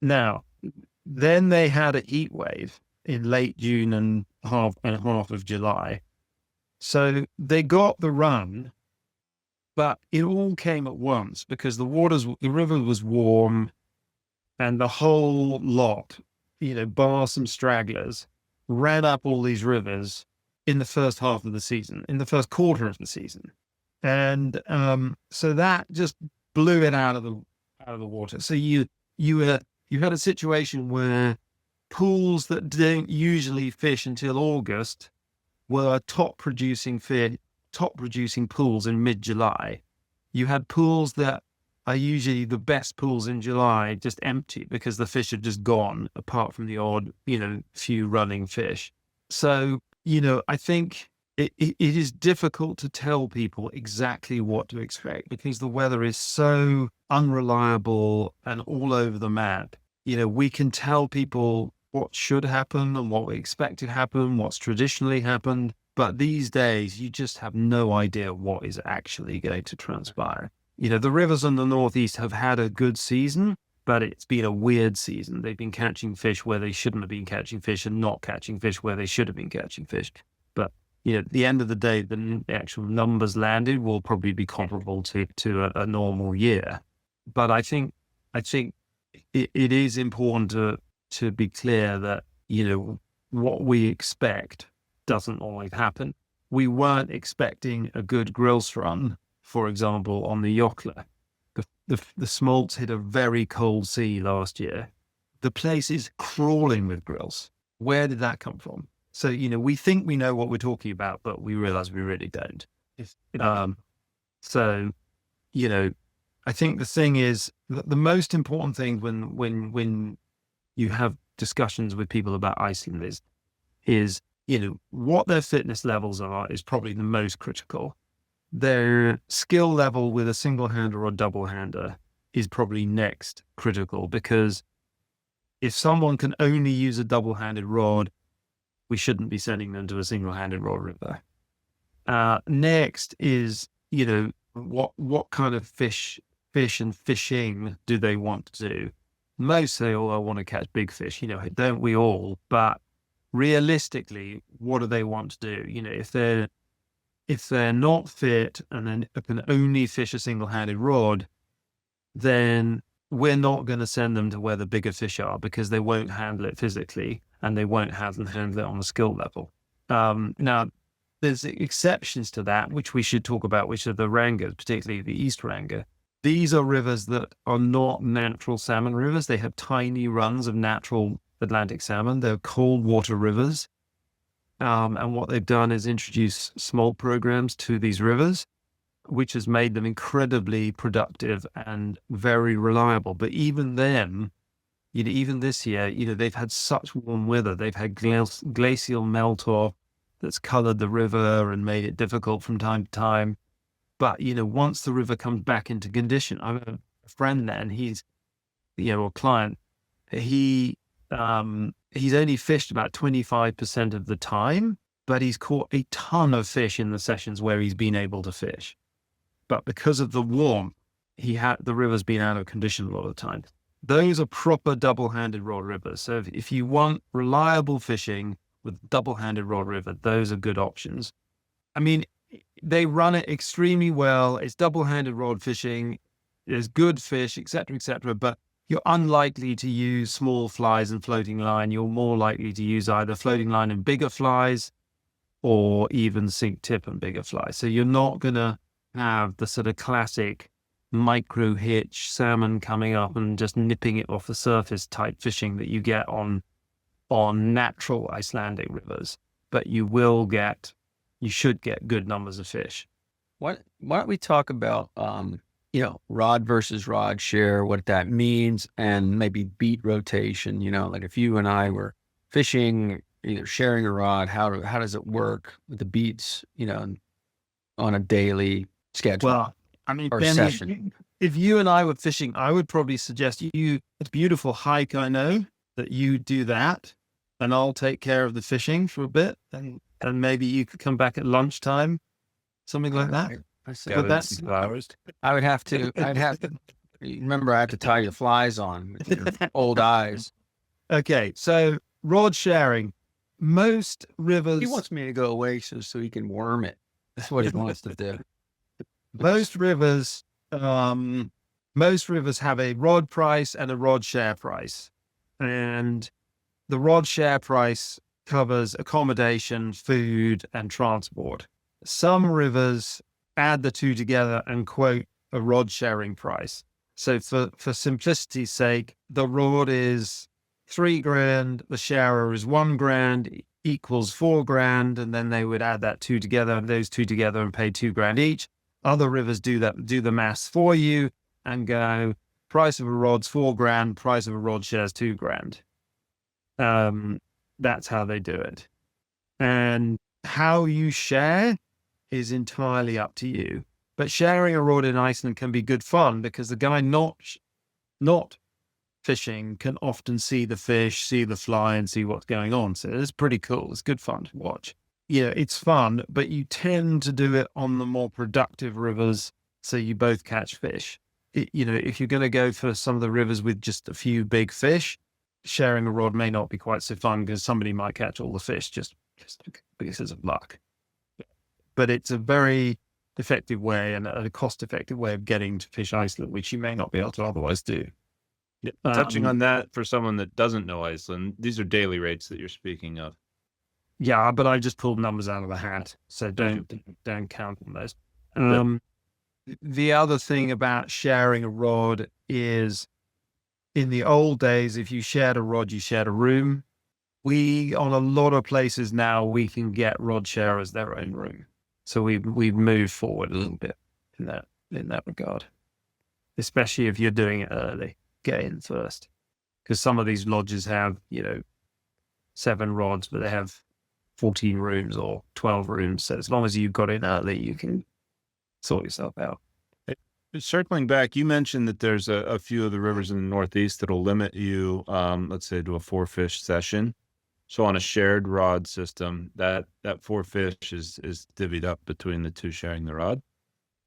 Now, then they had a heat wave in late June and half of July. So they got the run, but it all came at once because the river was warm, and the whole lot, bar some stragglers, ran up all these rivers in the first half of the season, in the first quarter of the season. And so that just blew it out of the water. So you had a situation where pools that don't usually fish until August were top producing pools in mid-July. You had pools that are usually the best pools in July just empty because the fish had just gone, apart from the odd, few running fish. So, I think it is difficult to tell people exactly what to expect because the weather is so unreliable and all over the map. We can tell people what should happen and what we expect to happen, what's traditionally happened. But these days, you just have no idea what is actually going to transpire. The rivers in the Northeast have had a good season, but it's been a weird season. They've been catching fish where they shouldn't have been catching fish and not catching fish where they should have been catching fish. But, at the end of the day, the actual numbers landed will probably be comparable to a normal year. But I think it is important to be clear that, what we expect doesn't always happen. We weren't expecting a good grilse run, for example, on the Yokla. The smolts hit a very cold sea last year. The place is crawling with grills. Where did that come from? So, we think we know what we're talking about, but we realize we really don't. So, I think the thing is the most important thing when you have discussions with people about Iceland is what their fitness levels are is probably the most critical. Their skill level with a single hander or double hander is probably next critical, because if someone can only use a double handed rod, we shouldn't be sending them to a single handed rod river. Next is, what kind of fish and fishing do they want to do? Most say, I want to catch big fish, don't we all? But realistically, what do they want to do? if they're not fit and then can only fish a single-handed rod, then we're not going to send them to where the bigger fish are because they won't handle it physically and they won't handle it on a skill level. Now, there's exceptions to that, which we should talk about, which are the Rangas, particularly the East Ranga. These are rivers that are not natural salmon rivers. They have tiny runs of natural Atlantic salmon. They're cold water rivers. And what they've done is introduce smolt programs to these rivers, which has made them incredibly productive and very reliable. But even then, even this year, they've had such warm weather. They've had glacial melt-off that's colored the river and made it difficult from time to time. But, once the river comes back into condition, I have a friend there and he's, a client, he's only fished about 25% of the time, but he's caught a ton of fish in the sessions where he's been able to fish. But because of the warmth, the river's been out of condition a lot of the time. Those are proper double-handed rod rivers. So if you want reliable fishing with double-handed rod river, those are good options. I mean, they run it extremely well. It's double-handed rod fishing. There's good fish, etc., but you're unlikely to use small flies and floating line. You're more likely to use either floating line and bigger flies or even sink tip and bigger flies. So you're not going to have the sort of classic micro hitch salmon coming up and just nipping it off the surface type fishing that you get on natural Icelandic rivers. But you should get good numbers of fish. Why don't we talk about, rod versus rod share, what that means, and maybe beat rotation, like if you and I were fishing, either sharing a rod, how does it work with the beats, on a daily schedule? Well, I mean, or Ben, session? if you and I were fishing, I would probably suggest it's a beautiful hike, I know, that you do that, and I'll take care of the fishing for a bit, and maybe you could come back at lunchtime, something like that. But that's flowers. I'd have to, remember I have to tie your flies on with your old eyes. okay. So rod sharing, most rivers. He wants me to go away so he can worm it. That's what he wants to do. Most rivers have a rod price and a rod share price, and the rod share price covers accommodation, food, and transport. Some rivers add the two together and quote a rod sharing price. So for simplicity's sake, the rod is $3,000, the sharer is $1,000, equals $4,000, and then they would add those two together and pay $2,000 each. Other rivers do the maths for you and go, price of a rod's $4,000, price of a rod share is $2,000. That's how they do it. And how you share is entirely up to you. But sharing a rod in Iceland can be good fun because the guy not fishing can often see the fish, see the fly, and see what's going on. So it's pretty cool. It's good fun to watch. It's fun, but you tend to do it on the more productive rivers so you both catch fish. If you're going to go for some of the rivers with just a few big fish, sharing a rod may not be quite so fun because somebody might catch all the fish just because of luck. But it's a very effective way and a cost-effective way of getting to fish Iceland, which you may not be able to otherwise do. Touching on that, for someone that doesn't know Iceland, these are daily rates that you're speaking of. Yeah, but I just pulled numbers out of the hat, so don't count on those. The other thing about sharing a rod is, in the old days, if you shared a rod, you shared a room. On a lot of places now, we can get rod sharers their own room. So we've moved forward a little bit in that regard, especially if you're doing it early, get in first, because some of these lodges have 7 rods, but they have 14 rooms or 12 rooms. So as long as you got in early, you can sort yourself out. Circling back, you mentioned that there's a few of the rivers in the Northeast that'll limit you, let's say, to a 4-fish session. So on a shared rod system, that 4 fish is divvied up between the two sharing the rod?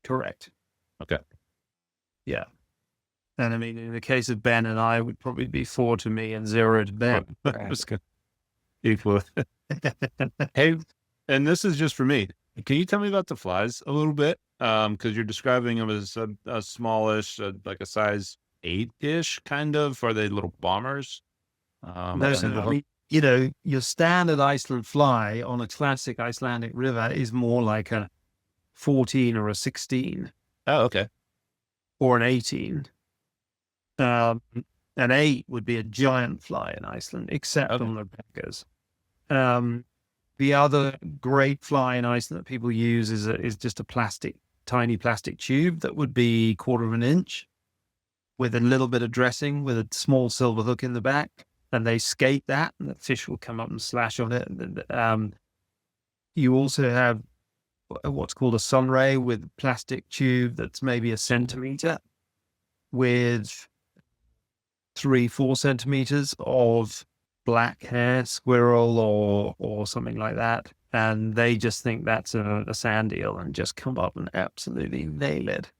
Correct. Okay. Yeah. And I mean, in the case of Ben and I, it would probably be 4 to me and 0 to Ben. Equal. Hey, and this is just for me. Can you tell me about the flies a little bit? Because you're describing them as a smallish, like a size 8-ish kind of. Are they little bombers? No, Single I hook? mean, your standard Iceland fly on a classic Icelandic river is more like a 14 or a 16 Oh, okay. or an 18. Um, an 8 would be a giant fly in Iceland, except Okay. on the beggars. The other great fly in Iceland that people use is just a tiny plastic tube that would be 1/4 of an inch with a little bit of dressing with a small silver hook in the back. And they skate that, and the fish will come up and slash on it. You also have what's called a sunray with plastic tube that's maybe a centimeter with 3-4 centimeters of black hair, squirrel or something like that. And they just think that's a sand eel and just come up and absolutely nail it.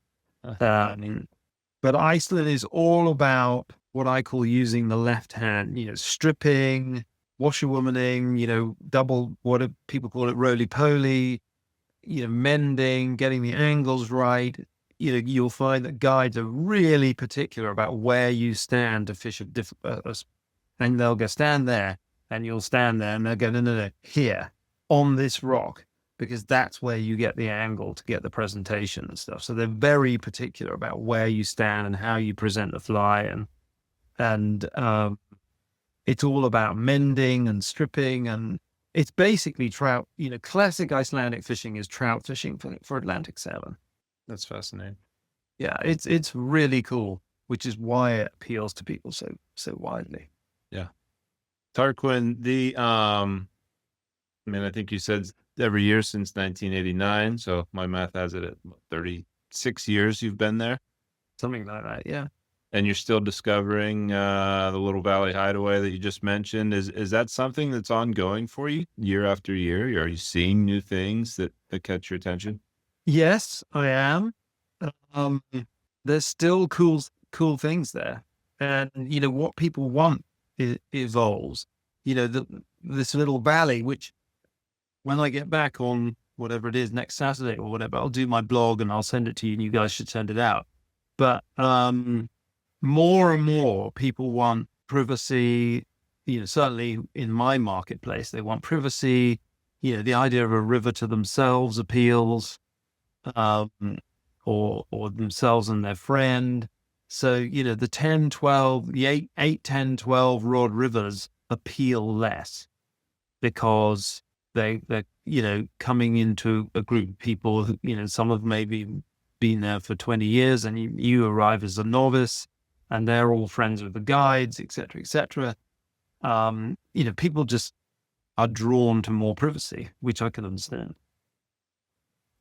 But Iceland is all about what I call using the left hand, stripping, washerwomaning, what people call it roly-poly, mending, getting the angles right. You'll find that guides are really particular about where you stand to fish a different, and they'll go stand there, and you'll stand there, and they'll go, no, here, on this rock, because that's where you get the angle to get the presentation and stuff. So they're very particular about where you stand and how you present the fly, and it's all about mending and stripping, and it's basically trout. Classic Icelandic fishing is trout fishing for Atlantic salmon. That's fascinating. Yeah, it's really cool, which is why it appeals to people so widely. Yeah. Tarquin, I think you said every year since 1989. So my math has it at 36 years you've been there. Something like that, yeah. And you're still discovering the Little Valley Hideaway that you just mentioned. Is that something that's ongoing for you year after year? Are you seeing new things that catch your attention? Yes, I am. There's still cool things there, and what people want evolves. This little valley, which when I get back on whatever it is next Saturday or whatever, I'll do my blog and I'll send it to you, and you guys should send it out. But more and more people want privacy. Certainly in my marketplace, they want privacy. The idea of a river to themselves appeals. Or themselves and their friend. So, the 10, 12, the 8, 10, 12 rod rivers appeal less because they're coming into a group of people who, some have maybe been there for 20 years, and you arrive as a novice, and they're all friends with the guides, et cetera. People just are drawn to more privacy, which I can understand.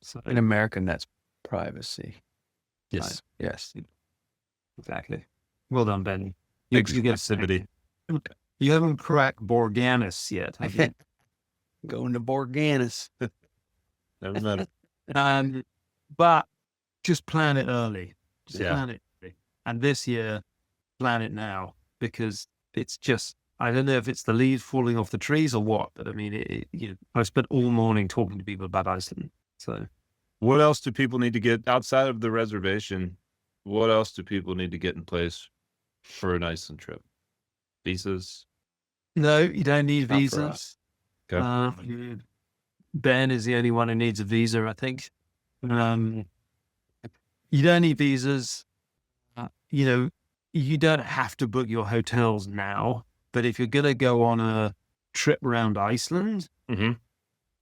So In American, that's privacy. Yes. Yes. exactly. Well done, Ben. You get Exclusivity. You haven't cracked Borganis yet, have you? Going to Borganis. Never met it. But just plan it early. Yeah. Plan it early. And this year, plan it now, because it's just, I don't know if it's the leaves falling off the trees or what, but I mean, I've spent all morning talking to people about Iceland. So What else do people need to get outside of the reservation? What else do people need to get in place for an Iceland trip? Visas? no, you don't need Not for visas. us. Okay. Ben is the only one who needs a visa, I think. You don't need visas. You don't have to book your hotels now, but if you're going to go on a trip around Iceland, Mm-hmm.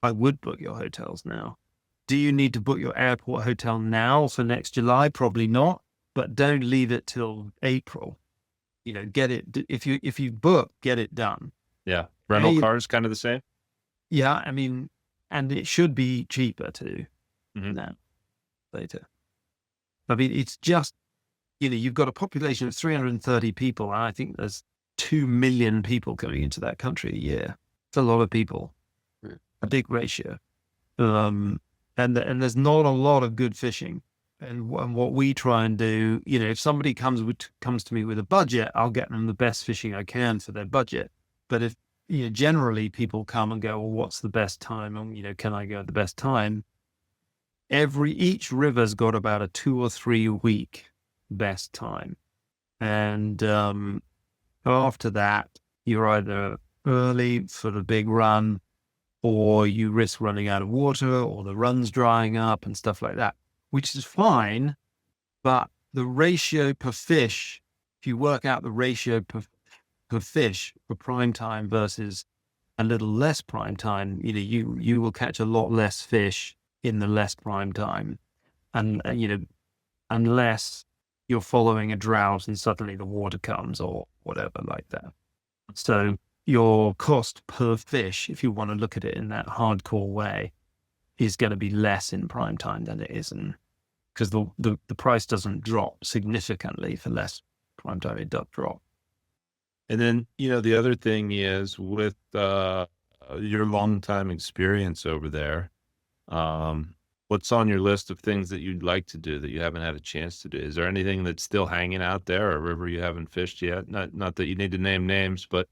I would book your hotels now. Do you need to book your airport hotel now for next July? Probably not, but don't leave it till April. Get it. If you book, get it done. Yeah. Rental Hey- cars kind of the same? Yeah, I mean, and it should be cheaper too. Mhm. Now, later. I mean, it's just, you've got a population of 330 people, and I think there's 2 million people coming into that country a year. It's a lot of people, Yeah. a big ratio. And there's not a lot of good fishing. And what we try and do, if somebody comes to me with a budget, I'll get them the best fishing I can for their budget. But if generally people come and go, well, what's the best time? And, can I go at the best time? Each river's got about a 2 or 3 week best time. And after that, you're either early for the big run, or you risk running out of water, or the run's drying up and stuff like that, which is fine. But the ratio per fish, if you work out the ratio per fish for prime time versus a little less prime time, you will catch a lot less fish in the less prime time. And, unless you're following a drought and suddenly the water comes or whatever like that. So your cost per fish, if you want to look at it in that hardcore way, is going to be less in prime time than it is in, because the price doesn't drop significantly for less prime time. It does drop. And then, the other thing is with your long time experience over there, what's on your list of things that you'd like to do that you haven't had a chance to do? Is there anything that's still hanging out there, or a river you haven't fished yet? Not that you need to name names, but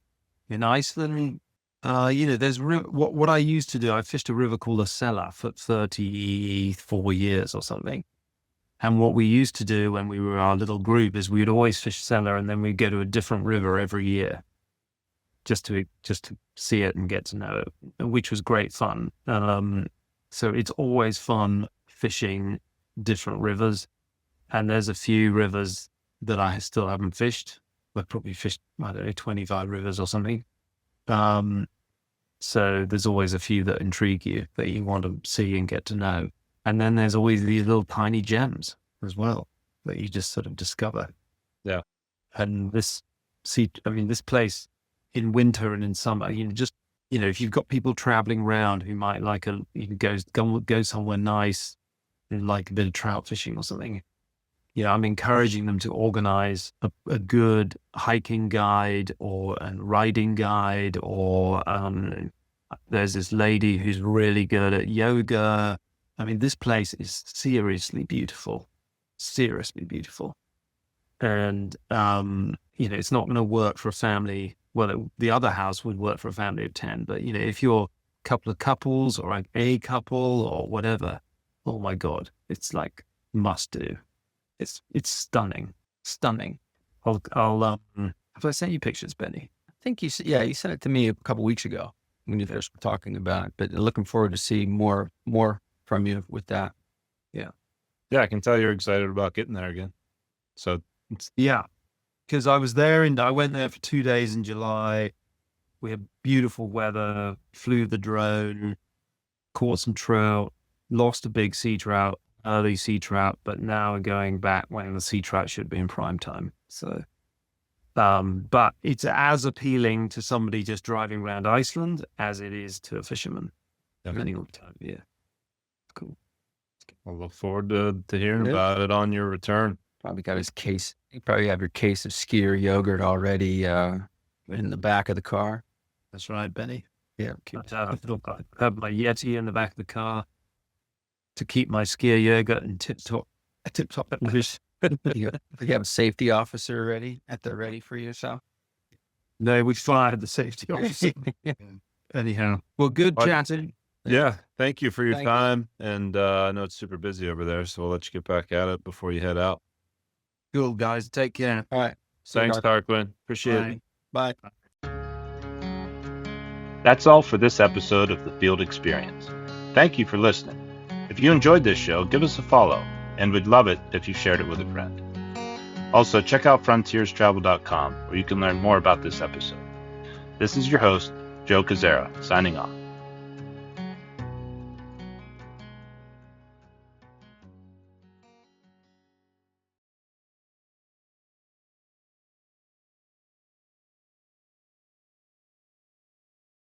in Iceland, there's what I used to do. I fished a river called the Sella for 34 years or something. And what we used to do when we were our little group is we'd always fish Sella, and then we'd go to a different river every year, just to see it and get to know it, which was great fun. So it's always fun fishing different rivers. And there's a few rivers that I still haven't fished. I've probably fished, 25 rivers or something. So there's always a few that intrigue you, that you want to see and get to know. And then there's always these little tiny gems as well that you just sort of discover. Yeah. And this place in winter and in summer, if you've got people traveling around who might like go somewhere nice and like a bit of trout fishing or something, I'm encouraging them to organize a good hiking guide and riding guide, or there's this lady who's really good at yoga. This place is seriously beautiful. And, it's not going to work for a family. Well, the other house would work for a family of 10, but, if you're a couple of couples or a couple or whatever, oh my God, it's like must do. It's stunning. I'll have I sent you pictures, Benny? I think you sent it to me a couple weeks ago when you first were talking about it, but looking forward to see more from you with that. Yeah, I can tell you're excited about getting there again. So because I was there and I went there for 2 days in July. We had beautiful weather, flew the drone, caught some trout, lost a big sea trout, early sea trout, but now we're going back when the sea trout should be in prime time. So, but it's as appealing to somebody just driving around Iceland as it is to a fisherman. Depending on the time of year. Cool. I'll look forward to hearing about it on your return. Probably got his case. You probably have your case of skier yogurt already in the back of the car. That's right, Benny. Yeah. I have my Yeti in the back of the car to keep my skier yogurt in tip-top condition. You have a safety officer ready for yourself? No, we fired the safety officer. Anyhow. Well, good chatting. Yeah. Thank you for your time. And I know it's super busy over there, so we'll let you get back at it before you head out. Cool, guys. Take care. All right. Thanks, Tarquin. Appreciate it. Bye. That's all for this episode of The Field Experience. Thank you for listening. If you enjoyed this show, give us a follow, and we'd love it if you shared it with a friend. Also, check out frontierstravel.com, where you can learn more about this episode. This is your host, Joe Koziara, signing off.